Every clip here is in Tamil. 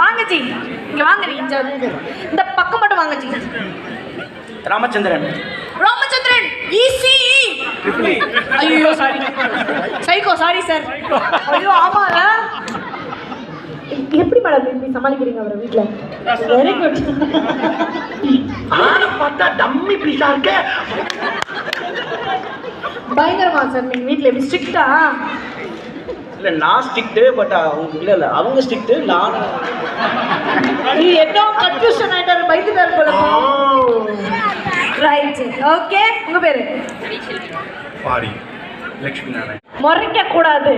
வாங்க ஜி, இங்க வாங்க நீ. இந்த பக்கம் மட்டும் வாங்க ஜி. ராமச்சந்திரன். ராமச்சந்திரன் ECE. ஐயோ சாரி, சைக்கோ சாரி சார். ஐயோ ஆமால. எப்படி மேடம் இப்படி சமாளிக்கிறீங்க அவரை வீட்டில்? Very good. ஆனா பார்த்தா டம்மி பீஸா இருக்க. பயங்கரமா சார் நீங்கள் வீட்டில் எப்படி ஸ்ட்ரிக்டா? இல்லை நான் ஸ்ட்ரிக்ட்டு, பட் அவங்க இல்லை அவங்க ஸ்ட்ரிக்ட்டு. நான் என்ன கன்ஃபியூஷன் ஆகிட்டாரு, பயந்துட்டாரு போல. Right, okay. உங்கள் பேர்? பாரி லட்சுமி நாராயண். முறைக்க கூடாது.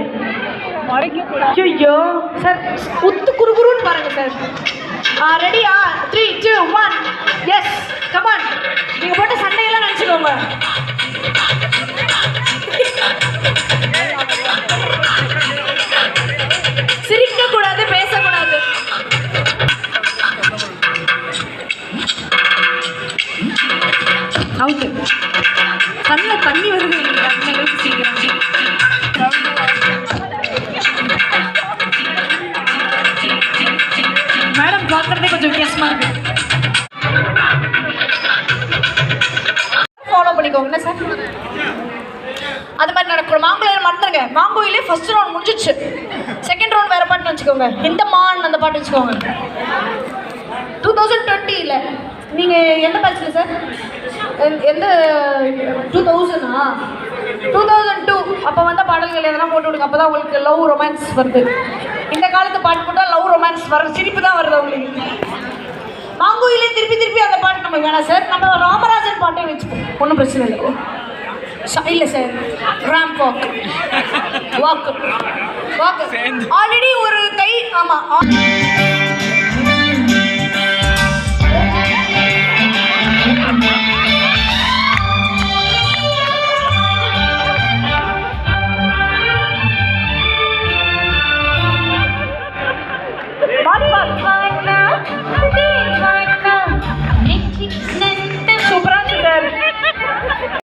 ஐயோ சார், உத்து குறுகுறுன்னு பாருங்க சார். ரெடியா? 3, 2, 1 எஸ் கமான். நீங்கள் போட்ட சண்டையெல்லாம் நினச்சிக்கோங்க. சிரிக்கக்கூடாது, பேசக்கூடாது. அவுட்டு. கண்ணில் தண்ணி வருது அந்த அளவுக்கு சீக்கிரம். மேடம் பார்க்கறதே கொஞ்சம் வித்தியாசமா இருக்கு. ஃபாலோ பண்ணிக்கோங்க சார். அது மாதிரி நடக்கும். மாங்குயில மறந்துடுங்க. மாங்குயிலே ஃபர்ஸ்ட் ரவுண்ட் முடிஞ்சிச்சு. செகண்ட் ரவுண்ட் வேற பாட்டுன்னு வச்சுக்கோங்க. இந்த மான் அந்த பாட்டு வச்சுக்கோங்க. 2020 நீங்கள் எந்த பேட்சில் சார்? எந்த 2000ஆ? 2002 அப்போ வந்த பாடல்கள் எதனா போட்டு விடுங்க. அப்போ தான் உங்களுக்கு லவ் ரொமான்ஸ் வருது. இந்த காலத்து பாட்டு போட்டால் லவ் ரொமான்ஸ் வர சிரிப்பு தான் வருது உங்களுக்கு. மாங்குயிலே திருப்பி திருப்பி அந்த பாட்டு நம்ம வேணாம் சார். நம்ம ராமராஜன் பாட்டே வச்சுப்போம், ஒன்றும் பிரச்சனை இல்லை. இல்லை சார், ரேம்ப் வாக் ஆல்ரெடி ஒரு கை. ஆமாம்.